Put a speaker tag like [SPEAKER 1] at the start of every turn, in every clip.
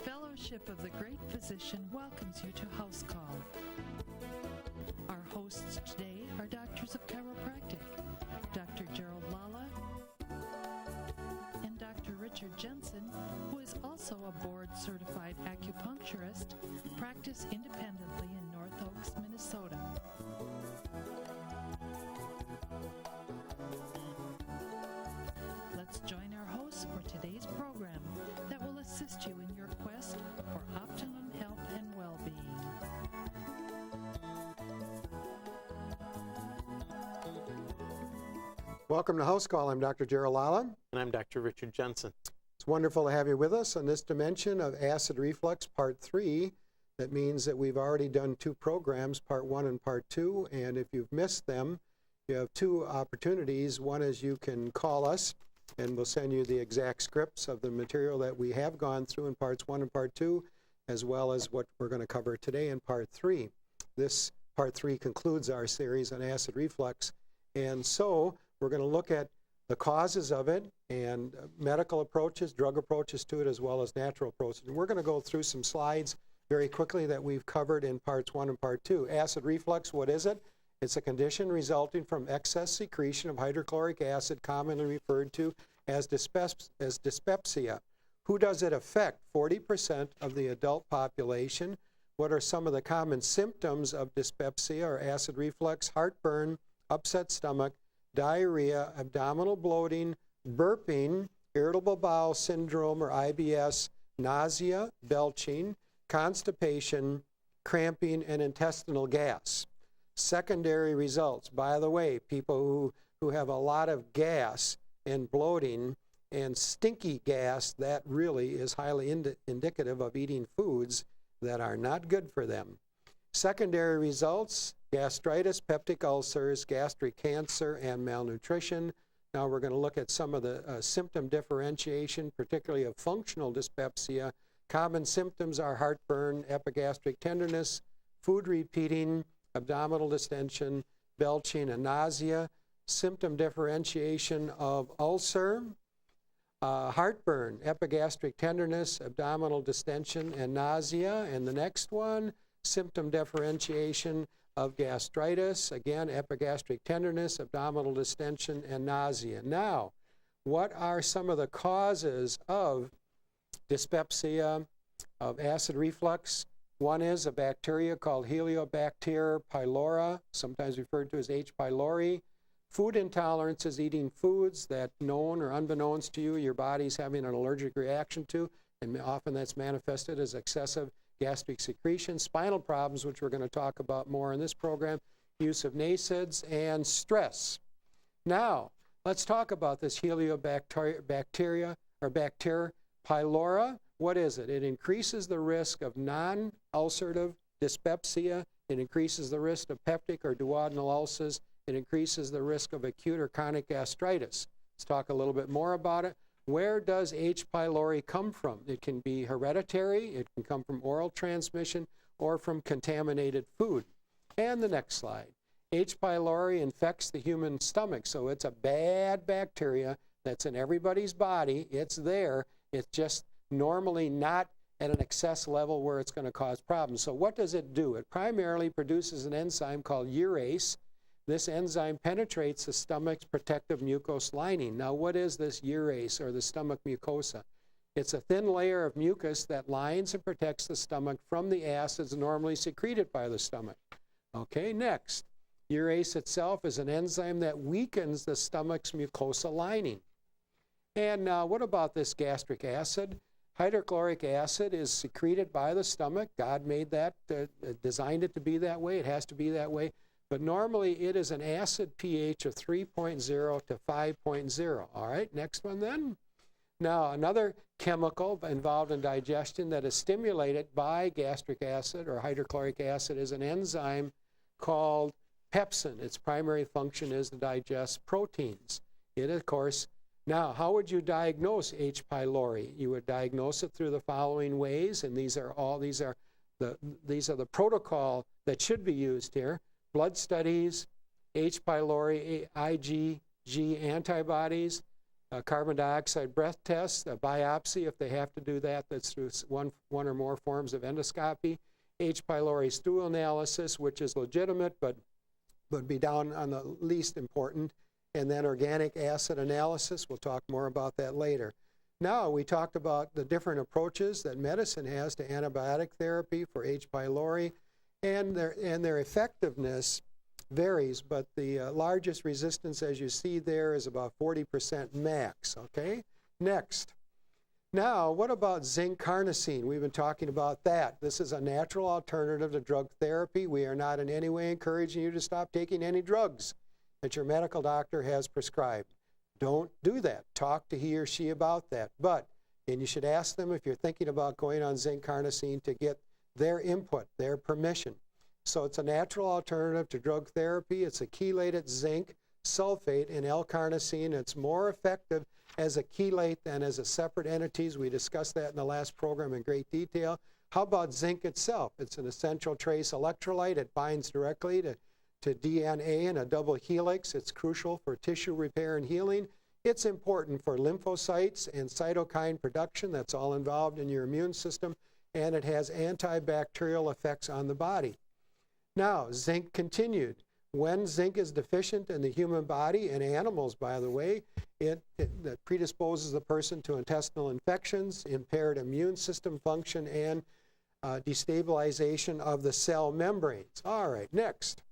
[SPEAKER 1] Fellowship of the Great Physician welcomes you to House Call. Our hosts today are doctors of chiropractic, Dr. Gerald Lala and Dr. Richard Jensen, who is also a board-certified acupuncturist, practice independently in North Oaks, Minnesota. Let's join our hosts for today's program that will assist you in your quest for optimum health and well-being.
[SPEAKER 2] Welcome to House Call. I'm Dr. Gerald Lala.
[SPEAKER 3] And I'm Dr. Richard Jensen.
[SPEAKER 2] It's wonderful to have you with us on this dimension of acid reflux, part 3. That means that we've already done 2 programs, part 1 and part 2, and if you've missed them, you have 2 opportunities. One is you can call us, and we'll send you the exact scripts of the material that we have gone through in parts 1 and part 2, as well as what we're going to cover today in part 3. This part 3 concludes our series on acid reflux, and so we're going to look at the causes of it and medical approaches, drug approaches to it, as well as natural approaches. And we're going to go through some slides very quickly that we've covered in parts 1 and part 2. Acid reflux, what is it? It's a condition resulting from excess secretion of hydrochloric acid, commonly referred to as dyspepsia. Who does it affect? 40% of the adult population. What are some of the common symptoms of dyspepsia or acid reflux? Heartburn, upset stomach, diarrhea, abdominal bloating, burping, irritable bowel syndrome or IBS, nausea, belching, constipation, cramping, and intestinal gas. Secondary results. By the way, people who have a lot of gas and bloating and stinky gas, that really is highly indicative of eating foods that are not good for them. Secondary results, gastritis, peptic ulcers, gastric cancer, and malnutrition. Now we're going to look at some of the symptom differentiation, particularly of functional dyspepsia. Common symptoms are heartburn, epigastric tenderness, food repeating, abdominal distension, belching, and nausea. Symptom differentiation of ulcer, heartburn, epigastric tenderness, abdominal distension, and nausea. And the next one, symptom differentiation of gastritis, again, epigastric tenderness, abdominal distension, and nausea. Now, what are some of the causes of dyspepsia, of acid reflux? One is a bacteria called Helicobacter pylori, sometimes referred to as H. pylori. Food intolerance is eating foods that, known or unbeknownst to you, your body's having an allergic reaction to, and often that's manifested as excessive gastric secretion. Spinal problems, which we're going to talk about more in this program, use of NSAIDs, and stress. Now, let's talk about this Helicobacter pylori. What is it? It increases the risk of non-ulcerative dyspepsia. It increases the risk of peptic or duodenal ulcers. It increases the risk of acute or chronic gastritis. Let's talk a little bit more about it. Where does H. pylori come from? It can be hereditary, it can come from oral transmission, or from contaminated food. And the next slide. H. pylori infects the human stomach, so it's a bad bacteria that's in everybody's body. It's there. It's just normally not at an excess level where it's going to cause problems. So what does it do? It primarily produces an enzyme called urase. This enzyme penetrates the stomach's protective mucous lining. Now, what is this urase, or the stomach mucosa? It's a thin layer of mucus that lines and protects the stomach from the acids normally secreted by the stomach. Okay, next. Urase itself is an enzyme that weakens the stomach's mucosa lining. And now, what about this gastric acid? Hydrochloric acid is secreted by the stomach. God made that, designed it to be that way. It has to be that way. But normally it is an acid pH of 3.0 to 5.0. All right, next one then. Now, another chemical involved in digestion that is stimulated by gastric acid or hydrochloric acid is an enzyme called pepsin. Its primary function is to digest proteins. It, of course, now, how would you diagnose H. pylori? You would diagnose it through the following ways, and these are the protocol that should be used here. Blood studies, H. pylori, IgG antibodies, carbon dioxide breath test, a biopsy if they have to do that. That's through one or more forms of endoscopy. H. pylori stool analysis, which is legitimate, but would be down on the least important. And then organic acid analysis. We'll talk more about that later. Now, we talked about the different approaches that medicine has to antibiotic therapy for H. pylori, and their effectiveness varies, but the largest resistance, as you see there, is about 40% max, okay? Next. Now, what about zinc carnosine? We've been talking about that. This is a natural alternative to drug therapy. We are not in any way encouraging you to stop taking any drugs that your medical doctor has prescribed. Don't do that. Talk to he or she about that. And you should ask them if you're thinking about going on zinc carnosine to get their input, their permission. So it's a natural alternative to drug therapy. It's a chelated zinc sulfate in L-carnosine. It's more effective as a chelate than as a separate entities. We discussed that in the last program in great detail. How about zinc itself? It's an essential trace electrolyte. It binds directly to DNA in a double helix. It's crucial for tissue repair and healing. It's important for lymphocytes and cytokine production. That's all involved in your immune system. And it has antibacterial effects on the body. Now, zinc continued. When zinc is deficient in the human body, and animals, by the way, it predisposes the person to intestinal infections, impaired immune system function, and destabilization of the cell membranes. All right, next.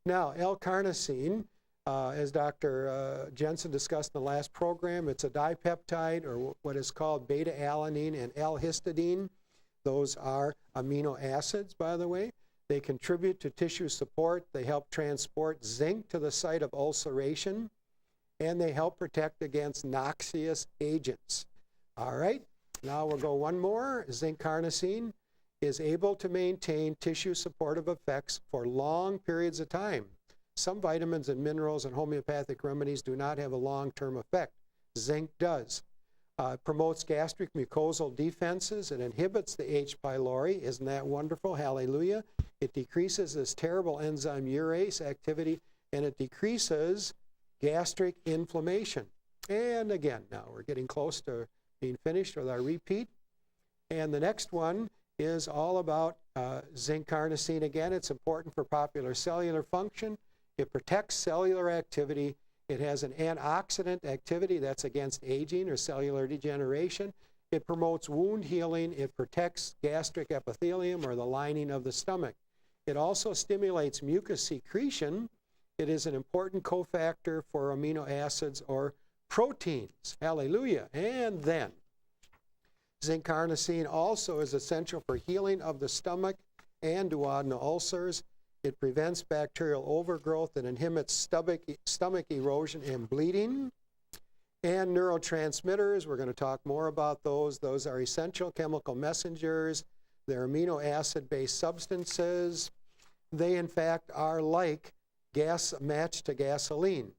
[SPEAKER 2] Now, L-carnosine, as Dr. Jensen discussed in the last program, it's a dipeptide, or what is called beta-alanine and L-histidine. Those are amino acids, by the way. They contribute to tissue support. They help transport zinc to the site of ulceration, and they help protect against noxious agents. All right, now we'll go one more. Zinc carnosine is able to maintain tissue supportive effects for long periods of time. Some vitamins and minerals and homeopathic remedies do not have a long-term effect. Zinc does. Promotes gastric mucosal defenses. It inhibits the H. pylori. Isn't that wonderful? Hallelujah. It decreases this terrible enzyme urase activity, and it decreases gastric inflammation. And again, now we're getting close to being finished with our repeat. And the next one is all about zinc carnosine. Again, it's important for popular cellular function. It protects cellular activity. It has an antioxidant activity that's against aging or cellular degeneration. It promotes wound healing. It protects gastric epithelium, or the lining of the stomach. It also stimulates mucus secretion. It is an important cofactor for amino acids or proteins. Hallelujah. And then, zinc carnosine also is essential for healing of the stomach and duodenal ulcers. It prevents bacterial overgrowth and inhibits stomach erosion and bleeding. And neurotransmitters, we're going to talk more about those. Those are essential chemical messengers. They're amino acid-based substances. They, in fact, are like gas matched to gasoline.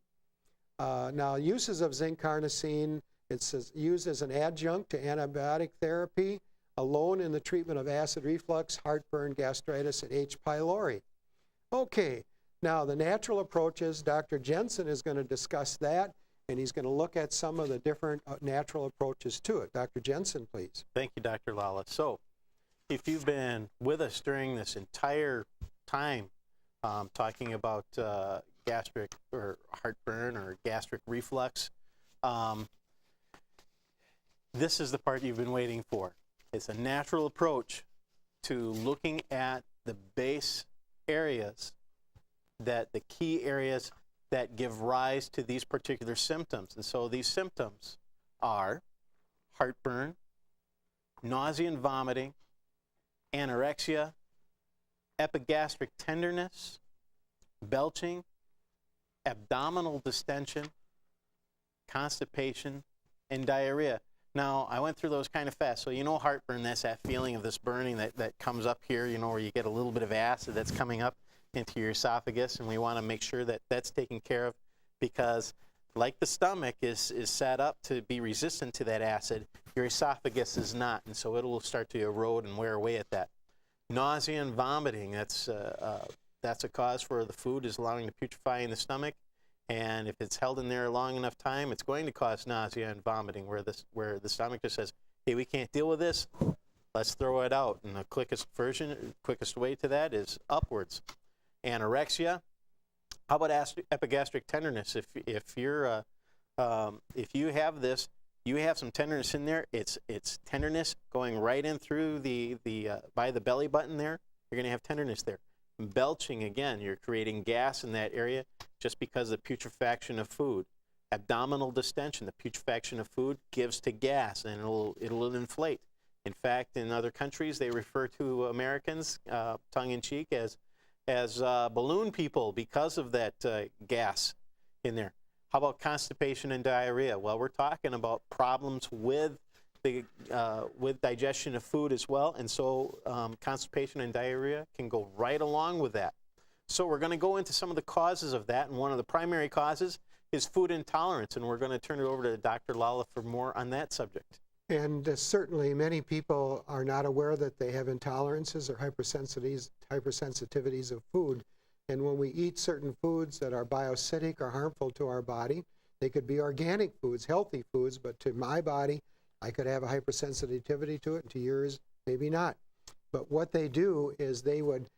[SPEAKER 2] Now, uses of zinc carnosine, it's used as an adjunct to antibiotic therapy, alone in the treatment of acid reflux, heartburn, gastritis, and H. pylori. Okay, now the natural approaches, Dr. Jensen is going to discuss that, and he's going to look at some of the different natural approaches to it. Dr. Jensen, please.
[SPEAKER 3] Thank you, Dr. Lala. So, if you've been with us during this entire time talking about gastric or heartburn or gastric reflux, this is the part you've been waiting for. It's a natural approach to looking at the base areas, the key areas that give rise to these particular symptoms. And so these symptoms are heartburn, nausea and vomiting, anorexia, epigastric tenderness, belching, abdominal distension, constipation, and diarrhea. Now, I went through those kind of fast. So you know heartburn, that's that feeling of this burning that comes up here, you know, where you get a little bit of acid that's coming up into your esophagus, and we want to make sure that that's taken care of, because like the stomach is set up to be resistant to that acid, your esophagus is not, and so it will start to erode and wear away at that. Nausea and vomiting, that's a cause for the food is allowing to putrefy in the stomach, And if it's held in there a long enough time, it's going to cause nausea and vomiting, where the stomach just says, hey, we can't deal with this, let's throw it out. And the quickest way to that is upwards. Anorexia. How about epigastric tenderness? If you have this, you have some tenderness in there. It's tenderness going right in through by the belly button there. You're going to have tenderness there. Belching, again, you're creating gas in that area just because of putrefaction of food. Abdominal distension, the putrefaction of food gives to gas, and it'll inflate. In fact, in other countries, they refer to Americans, tongue-in-cheek, as balloon people because of that gas in there. How about constipation and diarrhea? Well, we're talking about problems with digestion of food as well, and so constipation and diarrhea can go right along with that. So we're going to go into some of the causes of that, and one of the primary causes is food intolerance, and we're going to turn it over to Dr. Lala for more on that subject.
[SPEAKER 2] And certainly many people are not aware that they have intolerances or hypersensitivities of food. And when we eat certain foods that are bioacidic or harmful to our body, they could be organic foods, healthy foods, but to my body, I could have a hypersensitivity to it, and to yours, maybe not. But what they do is they would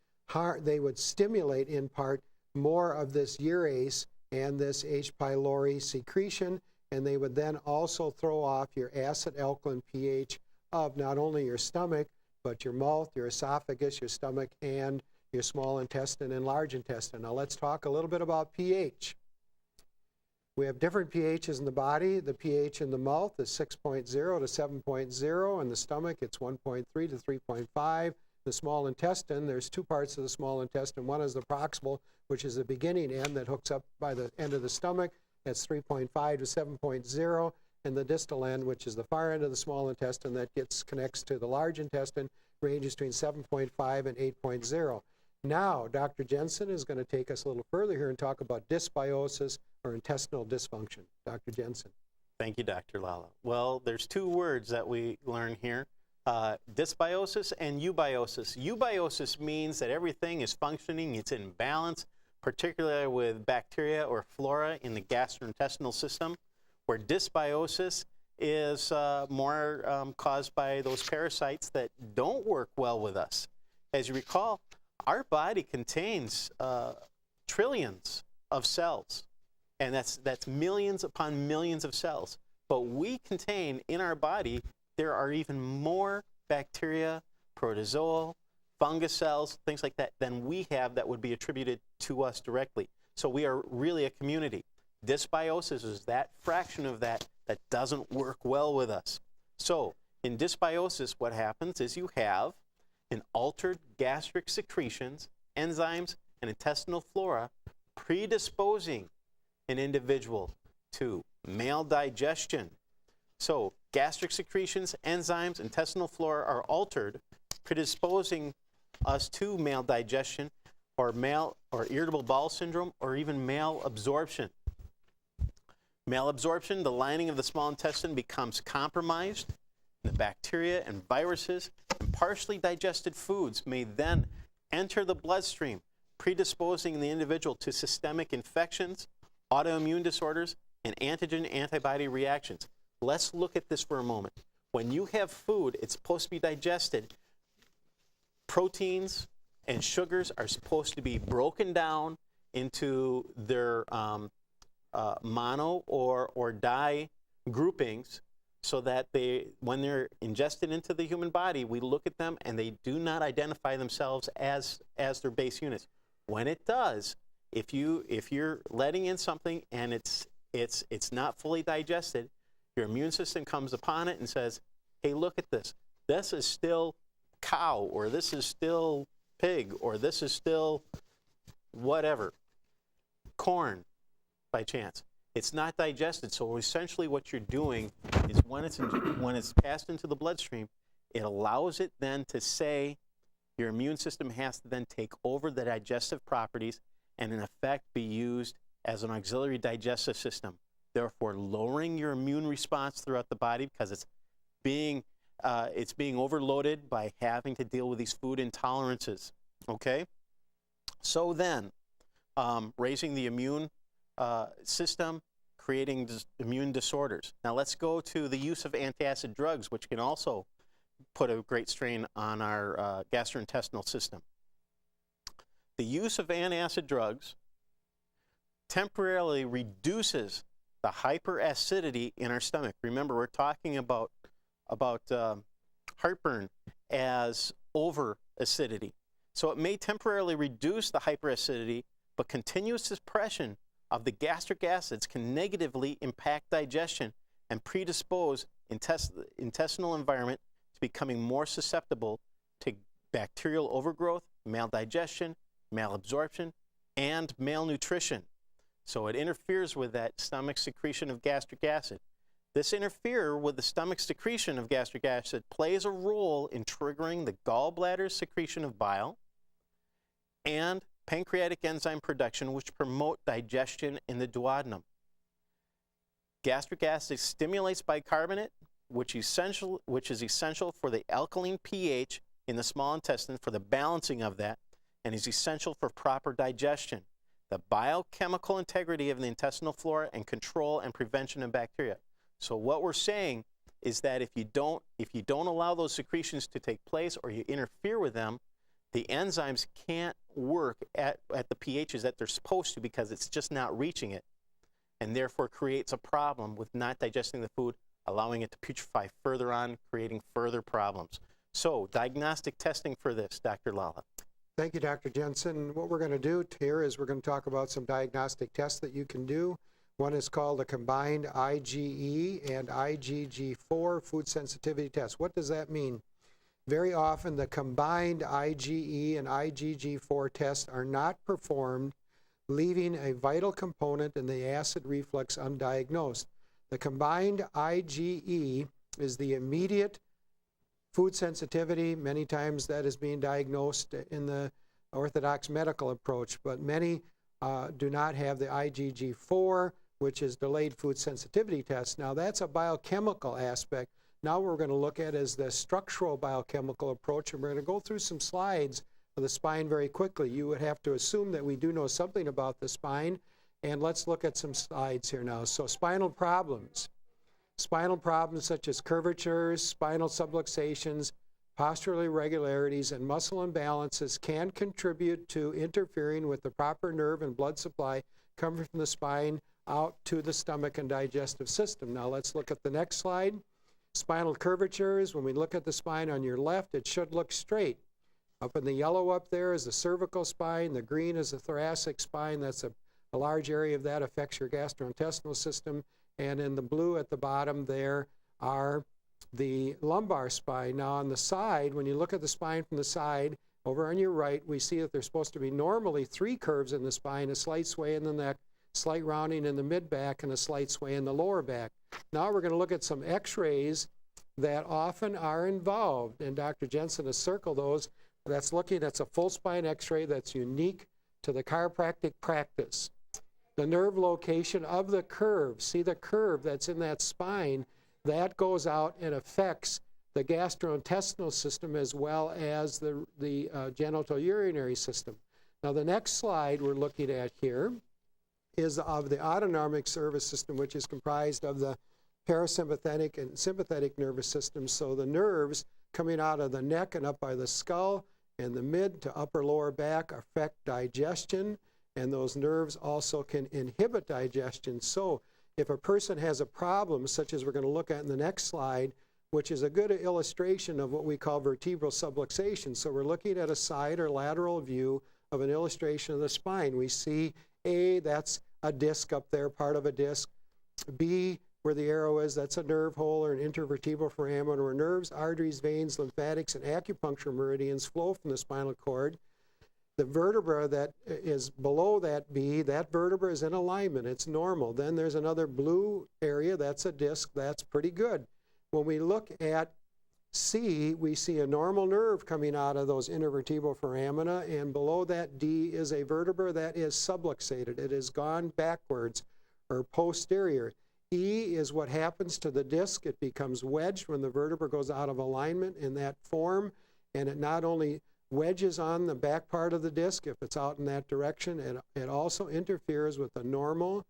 [SPEAKER 2] stimulate, in part, more of this urase and this H. pylori secretion, and they would then also throw off your acid-alkaline pH of not only your stomach, but your mouth, your esophagus, your stomach, and your small intestine and large intestine. Now let's talk a little bit about pH. We have different pHs in the body. The pH in the mouth is 6.0 to 7.0. In the stomach, it's 1.3 to 3.5. The small intestine, there's two parts of the small intestine. One is the proximal, which is the beginning end that hooks up by the end of the stomach. That's 3.5 to 7.0. And the distal end, which is the far end of the small intestine that connects to the large intestine, ranges between 7.5 and 8.0. Now, Dr. Jensen is going to take us a little further here and talk about dysbiosis or intestinal dysfunction. Dr. Jensen.
[SPEAKER 3] Thank you, Dr. Lala. Well, there's two words that we learn here, dysbiosis and eubiosis. Eubiosis means that everything is functioning, it's in balance, particularly with bacteria or flora in the gastrointestinal system, where dysbiosis is more caused by those parasites that don't work well with us. As you recall, our body contains trillions of cells, and that's millions upon millions of cells. But we contain in our body, there are even more bacteria, protozoal, fungus cells, things like that, than we have that would be attributed to us directly. So we are really a community. Dysbiosis is that fraction of that doesn't work well with us. So in dysbiosis, what happens is you have an altered gastric secretions, enzymes, and intestinal flora predisposing an individual to maldigestion. So gastric secretions, enzymes, intestinal flora are altered, predisposing us to maldigestion or irritable bowel syndrome or even malabsorption. Malabsorption, the lining of the small intestine becomes compromised. The bacteria and viruses and partially digested foods may then enter the bloodstream, predisposing the individual to systemic infections, autoimmune disorders, and antigen-antibody reactions. Let's look at this for a moment. When you have food, it's supposed to be digested. Proteins and sugars are supposed to be broken down into their mono or di groupings, so that when they're ingested into the human body, we look at them and they do not identify themselves as their base units. When it does, if you're letting in something and it's not fully digested, your immune system comes upon it and says, hey, look at this. This is still cow, or this is still pig, or this is still whatever, corn by chance. It's not digested. So essentially what you're doing is when it's passed into the bloodstream, it allows it then to say, your immune system has to then take over the digestive properties and in effect be used as an auxiliary digestive system, therefore lowering your immune response throughout the body because it's being overloaded by having to deal with these food intolerances. Okay? So then, raising the immune system, creating immune disorders. Now let's go to the use of antacid drugs, which can also put a great strain on our gastrointestinal system. The use of antacid drugs temporarily reduces the hyperacidity in our stomach. Remember, we're talking about heartburn as over-acidity. So it may temporarily reduce the hyperacidity, but continuous suppression of the gastric acids can negatively impact digestion and predispose intestinal environment to becoming more susceptible to bacterial overgrowth, maldigestion, malabsorption, and malnutrition. So it interferes with that stomach secretion of gastric acid. This interfere with the stomach secretion of gastric acid plays a role in triggering the gallbladder's secretion of bile and pancreatic enzyme production, which promote digestion in the duodenum. Gastric acid stimulates bicarbonate, which is essential for the alkaline pH in the small intestine, for the balancing of that, and is essential for proper digestion, the biochemical integrity of the intestinal flora, and control and prevention of bacteria. So what we're saying is that if you don't allow those secretions to take place, or you interfere with them, the enzymes can't work at the pHs that they're supposed to, because it's just not reaching it, and therefore creates a problem with not digesting the food, allowing it to putrefy further on, creating further problems. So diagnostic testing for this, Dr. Lala.
[SPEAKER 2] Thank you, Dr. Jensen. What we're going to do here is we're going to talk about some diagnostic tests that you can do. One is called a combined IgE and IgG4 food sensitivity test. What does that mean? Very often the combined IgE and IgG4 tests are not performed, leaving a vital component in the acid reflux undiagnosed. The combined IgE is the immediate food sensitivity. Many times that is being diagnosed in the orthodox medical approach, but many do not have the IgG4, which is delayed food sensitivity test. Now that's a biochemical aspect. Now what we're going to look at is the structural biochemical approach, and we're going to go through some slides of the spine very quickly. You would have to assume that we do know something about the spine, and let's look at some slides here now. So spinal problems. Spinal problems such as curvatures, spinal subluxations, postural irregularities, and muscle imbalances can contribute to interfering with the proper nerve and blood supply coming from the spine out to the stomach and digestive system. Now let's look at the next slide. Spinal curvatures. When we look at the spine on your left, it should look straight. Up in the yellow up there is the cervical spine. The green is the thoracic spine. That's a large area of that affects your gastrointestinal system. And in the blue at the bottom there are the lumbar spine. Now on the side, when you look at the spine from the side, over on your right, we see that there's supposed to be normally 3 curves in the spine, a slight sway in the neck, slight rounding in the mid-back, and a slight sway in the lower back. Now we're going to look at some x-rays that often are involved, and Dr. Jensen has circled those. That's a full spine x-ray that's unique to the chiropractic practice. The nerve location of the curve, see the curve that's in that spine, that goes out and affects the gastrointestinal system as well as the genitourinary system. Now the next slide we're looking at here is of the autonomic nervous system, which is comprised of the parasympathetic and sympathetic nervous systems. So the nerves coming out of the neck and up by the skull and the mid to upper lower back affect digestion, and those nerves also can inhibit digestion. So if a person has a problem, such as we're going to look at in the next slide, which is a good illustration of what we call vertebral subluxation. So we're looking at a side or lateral view of an illustration of the spine. We see A, that's a disc up there, part of a disc. B, where the arrow is, that's a nerve hole or an intervertebral foramen where nerves, arteries, veins, lymphatics, and acupuncture meridians flow from the spinal cord. The vertebra that is below that B, that vertebra is in alignment. It's normal. Then there's another blue area. That's a disc. That's pretty good. When we look at C, we see a normal nerve coming out of those intervertebral foramina, and below that D is a vertebra that is subluxated. It has gone backwards or posterior. E is what happens to the disc. It becomes wedged when the vertebra goes out of alignment in that form, and it not only wedges on the back part of the disc if it's out in that direction. It also interferes with the normal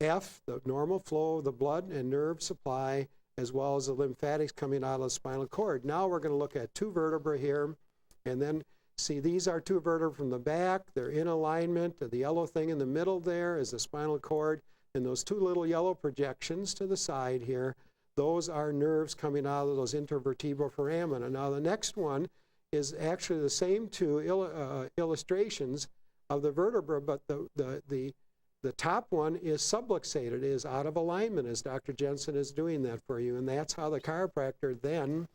[SPEAKER 2] the normal flow of the blood and nerve supply, as well as the lymphatics coming out of the spinal cord. Now we're going to look at two vertebrae here, and then see these are two vertebrae from the back. They're in alignment. The yellow thing in the middle there is the spinal cord, and those two little yellow projections to the side here, those are nerves coming out of those intervertebral foramina. Now the next one is actually the same two illustrations of the vertebra, but the top one is subluxated, it is out of alignment, as Dr. Jensen is doing that for you. And that's how the chiropractor then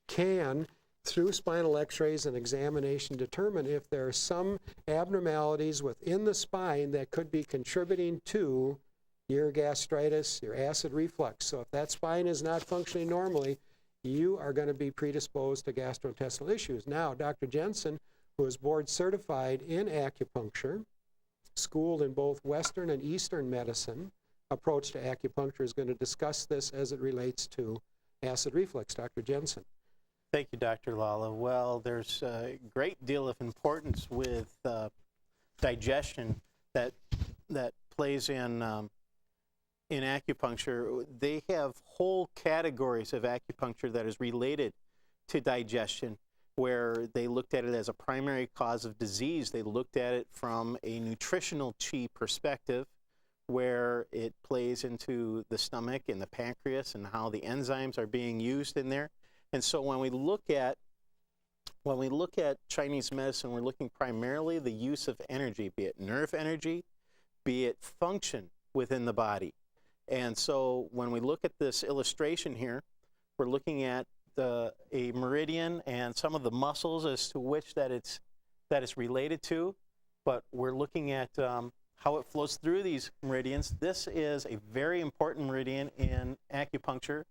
[SPEAKER 2] can, through spinal x-rays and examination, determine if there are some abnormalities within the spine that could be contributing to your gastritis, your acid reflux. So if that spine is not functioning normally, you are going to be predisposed to gastrointestinal issues. Now, Dr. Jensen, who is board certified in acupuncture, schooled in both Western and Eastern medicine, approach to acupuncture, is going to discuss this as it relates to acid reflux. Dr. Jensen.
[SPEAKER 3] Thank you, Dr. Lala. Well, there's a great deal of importance with digestion that plays in acupuncture. They have whole categories of acupuncture that is related to digestion, where they looked at it as a primary cause of disease. They looked at it from a nutritional chi perspective, where it plays into the stomach and the pancreas and how the enzymes are being used in there. And so when we look at Chinese medicine, we're looking primarily the use of energy, be it nerve energy, be it function within the body. And so when we look at this illustration here, we're looking at a meridian and some of the muscles as to which that it's related to, but we're looking at how it flows through these meridians. This is a very important meridian in acupuncture.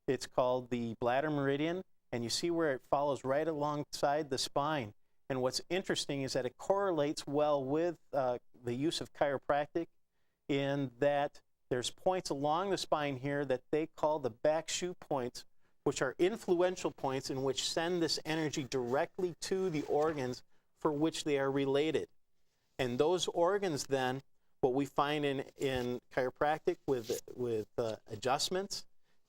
[SPEAKER 3] It's called the bladder meridian, and you see where it follows right alongside the spine. And what's interesting is that it correlates well with the use of chiropractic, in that there's points along the spine here that they call the back shoe points, which are influential points in which send this energy directly to the organs for which they are related. And those organs then, what we find in chiropractic with adjustments,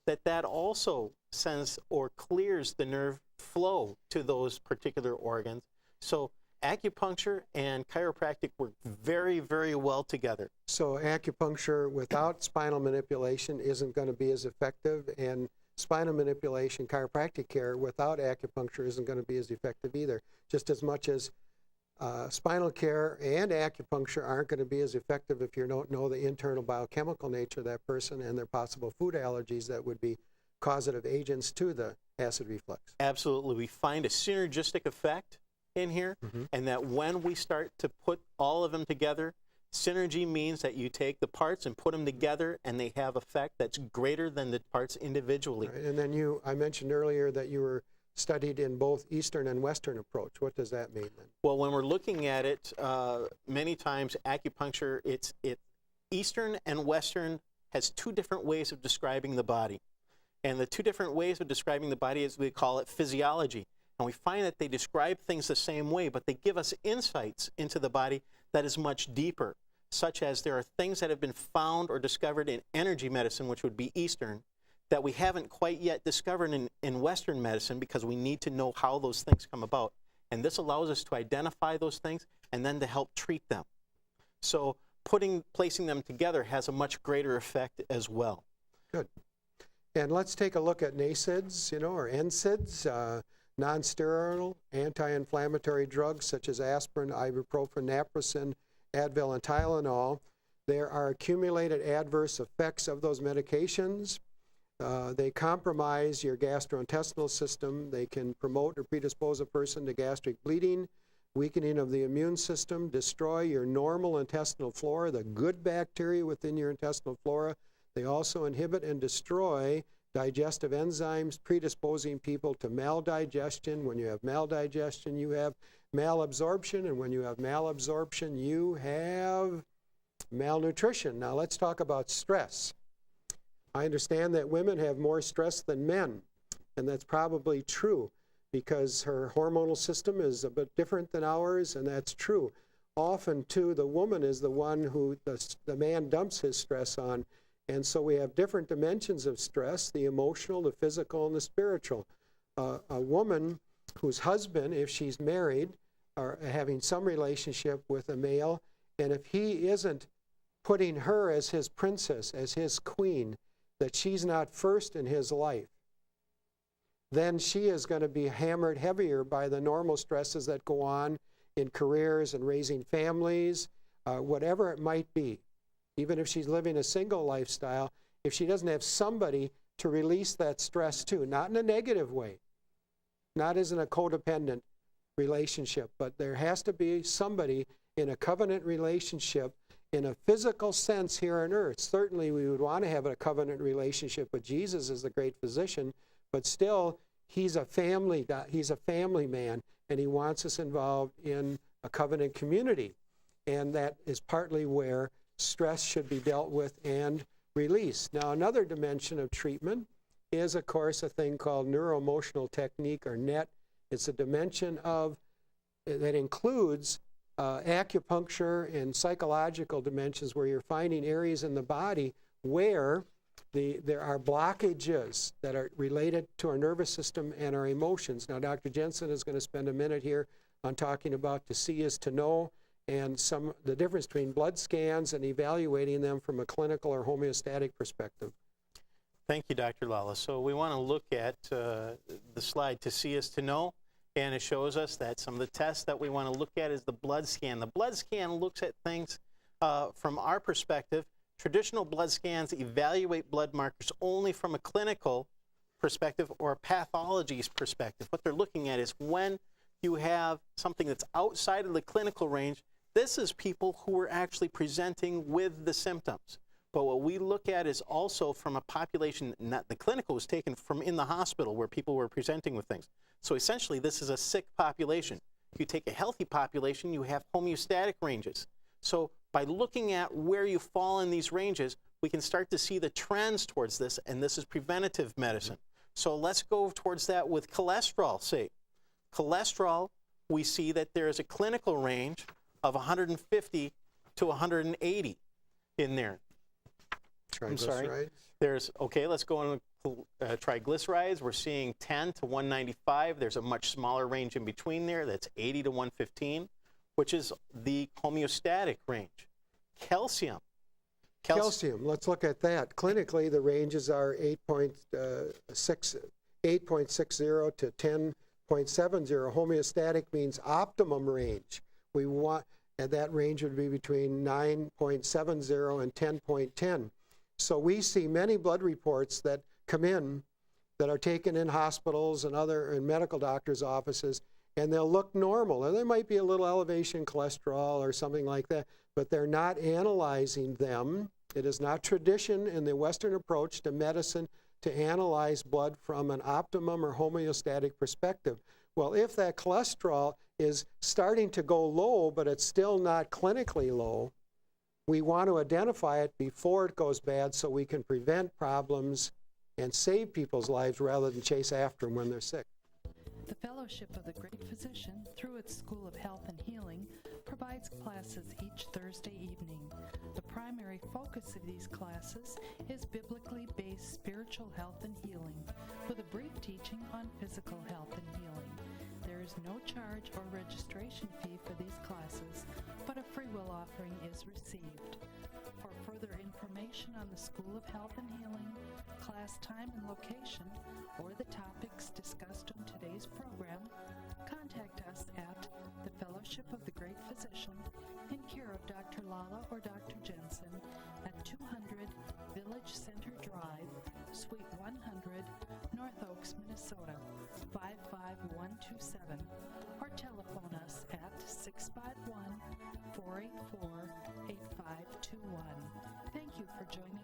[SPEAKER 3] that also sends or clears the nerve flow to those particular organs. So acupuncture and chiropractic work very, very well together.
[SPEAKER 2] So acupuncture without spinal manipulation isn't going to be as effective, and spinal manipulation, chiropractic care without acupuncture isn't going to be as effective either. Just as much as spinal care and acupuncture aren't going to be as effective if you don't know the internal biochemical nature of that person and their possible food allergies that would be causative agents to the acid reflux.
[SPEAKER 3] Absolutely. We find a synergistic effect in here, and that when we start to put all of them together, synergy means that you take the parts and put them together, and they have effect that's greater than the parts individually.
[SPEAKER 2] Right. And then I mentioned earlier that you were studied in both Eastern and Western approach. What does that mean then?
[SPEAKER 3] Well, when we're looking at it, many times acupuncture, it's Eastern and Western has two different ways of describing the body. And the two different ways of describing the body is, we call it physiology. And we find that they describe things the same way, but they give us insights into the body that is much deeper, such as there are things that have been found or discovered in energy medicine, which would be Eastern, that we haven't quite yet discovered in Western medicine, because we need to know how those things come about. And this allows us to identify those things and then to help treat them. So placing them together has a much greater effect as well.
[SPEAKER 2] Good. And let's take a look at NSAIDs, or NSAIDs, non-steroidal anti-inflammatory drugs such as aspirin, ibuprofen, naproxen, Advil, and Tylenol. There are accumulated adverse effects of those medications. They compromise your gastrointestinal system. They can promote or predispose a person to gastric bleeding, weakening of the immune system, destroy your normal intestinal flora, the good bacteria within your intestinal flora. They also inhibit and destroy digestive enzymes, predisposing people to maldigestion. When you have maldigestion, you have malabsorption, and when you have malabsorption, you have malnutrition. Now let's talk about stress. I understand that women have more stress than men, and that's probably true, because her hormonal system is a bit different than ours, and that's true. Often, too, the woman is the one who the man dumps his stress on. And so we have different dimensions of stress, the emotional, the physical, and the spiritual. A woman whose husband, if she's married, or having some relationship with a male, and if he isn't putting her as his princess, as his queen, that she's not first in his life, then she is going to be hammered heavier by the normal stresses that go on in careers and raising families, whatever it might be. Even if she's living a single lifestyle, if she doesn't have somebody to release that stress to, not in a negative way, not as in a codependent relationship, but there has to be somebody in a covenant relationship in a physical sense here on earth. Certainly we would want to have a covenant relationship with Jesus as the great physician, but still he's a family man, and he wants us involved in a covenant community. And that is partly where stress should be dealt with and released. Now, another dimension of treatment is, of course, a thing called neuroemotional technique, or NET. It's a dimension that includes acupuncture and psychological dimensions, where you're finding areas in the body where there are blockages that are related to our nervous system and our emotions. Now, Dr. Jensen is going to spend a minute here on talking about to see is to know, and the difference between blood scans and evaluating them from a clinical or homeostatic perspective.
[SPEAKER 3] Thank you, Dr. Lala. So we want to look at the slide to see is to know, and it shows us that some of the tests that we want to look at is the blood scan. The blood scan looks at things from our perspective. Traditional blood scans evaluate blood markers only from a clinical perspective or a pathology's perspective. What they're looking at is when you have something that's outside of the clinical range, this is people who are actually presenting with the symptoms. But what we look at is also from a population, not the clinical was taken from in the hospital where people were presenting with things. So essentially this is a sick population. If you take a healthy population, you have homeostatic ranges. So by looking at where you fall in these ranges, we can start to see the trends towards this, and this is preventative medicine. So let's go towards that with cholesterol, say. Cholesterol, we see that there is a clinical range of 150 to 180 in there. I'm sorry. Let's go on triglycerides. We're seeing 10 to 195. There's a much smaller range in between there. That's 80 to 115, which is the homeostatic range. Calcium.
[SPEAKER 2] Let's look at that. Clinically, the ranges are 8.60 to 10.70. Homeostatic means optimum range. And that range would be between 9.70 and 10.10. So we see many blood reports that come in that are taken in hospitals and in medical doctors' offices, and they'll look normal. And there might be a little elevation in cholesterol or something like that, but they're not analyzing them. It is not tradition in the Western approach to medicine to analyze blood from an optimum or homeostatic perspective. Well, if that cholesterol is starting to go low, but it's still not clinically low, we want to identify it before it goes bad so we can prevent problems and save people's lives rather than chase after them when they're sick.
[SPEAKER 1] The Fellowship of the Great Physician, through its School of Health and Healing, provides classes each Thursday evening. The primary focus of these classes is biblically based spiritual health and healing, with a brief teaching on physical health and healing. There is no charge or registration fee for these classes, but a free will offering is received. For further information on the School of Health and Healing, class time and location, or the topics discussed on today's program, contact us at the Fellowship of the Great Physician in care of Dr. Lala or Dr. Jensen at 200 Village Center Drive, Suite 100, North Oaks, Minnesota, 55127, or telephone us at 651-484-8521. Thank you for joining